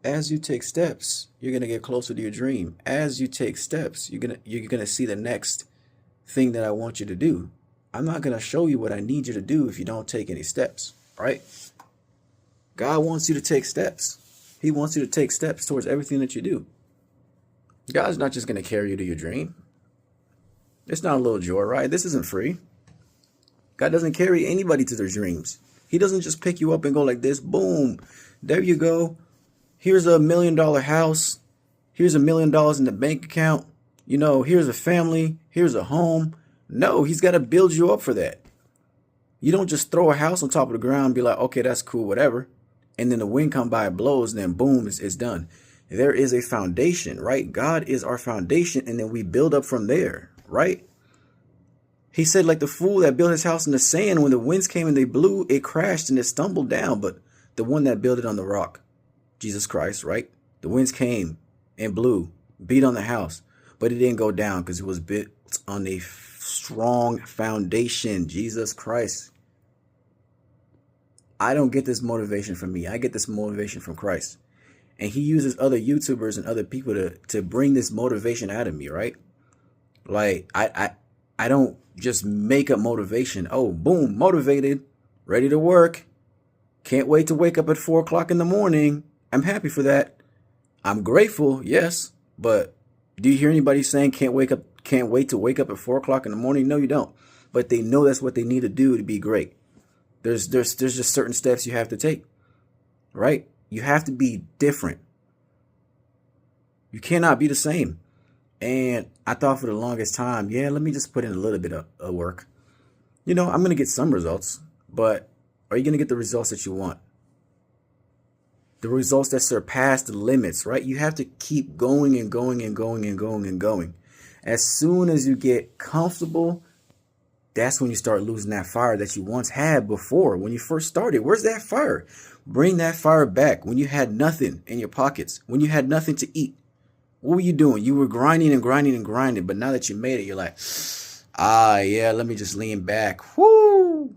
As you take steps, you're gonna get closer to your dream. As you take steps, you're gonna see the next thing that I want you to do. I'm not gonna show you what I need you to do if you don't take any steps, right? God wants you to take steps. He wants you to take steps towards everything that you do. God's not just gonna carry you to your dream. It's not a little joyride. This isn't free. God doesn't carry anybody to their dreams. He doesn't just pick you up and go like this, boom, there you go. Here's $1 million house. Here's $1 million in the bank account. You know, here's a family. Here's a home. No, he's got to build you up for that. You don't just throw a house on top of the ground and be like, okay, that's cool, whatever. And then the wind come by, it blows, and then boom, it's done. There is a foundation, right? God is our foundation, and then we build up from there, right? He said, like the fool that built his house in the sand, when the winds came and they blew, it crashed and it stumbled down. But the one that built it on the rock, Jesus Christ, right? The winds came and blew, beat on the house, but it didn't go down because it was built on a strong foundation, Jesus Christ. I don't get this motivation from me. I get this motivation from Christ. And he uses other YouTubers and other people to bring this motivation out of me, right? Like, I don't just make up motivation. Oh, boom, motivated, ready to work. Can't wait to wake up at 4 o'clock in the morning. I'm happy for that. I'm grateful, yes. But do you hear anybody saying can't wait to wake up at 4 o'clock in the morning? No, you don't. But they know that's what they need to do to be great. There's just certain steps you have to take, right? You have to be different. You cannot be the same. And I thought for the longest time, yeah, let me just put in a little bit of work. You know, I'm going to get some results, but are you going to get the results that you want? The results that surpass the limits, right? You have to keep going and going and going and going and going. As soon as you get comfortable, that's when you start losing that fire that you once had before when you first started. Where's that fire? Bring that fire back when you had nothing in your pockets, when you had nothing to eat. What were you doing? You were grinding and grinding and grinding. But now that you made it, you're like, yeah, let me just lean back. Whoo!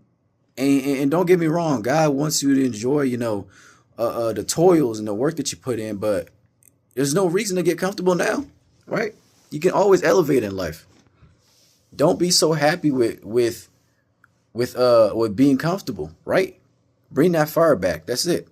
And don't get me wrong. God wants you to enjoy, you know, the toils and the work that you put in. But there's no reason to get comfortable now, right? You can always elevate in life. Don't be so happy with being comfortable, right? Bring that fire back. That's it.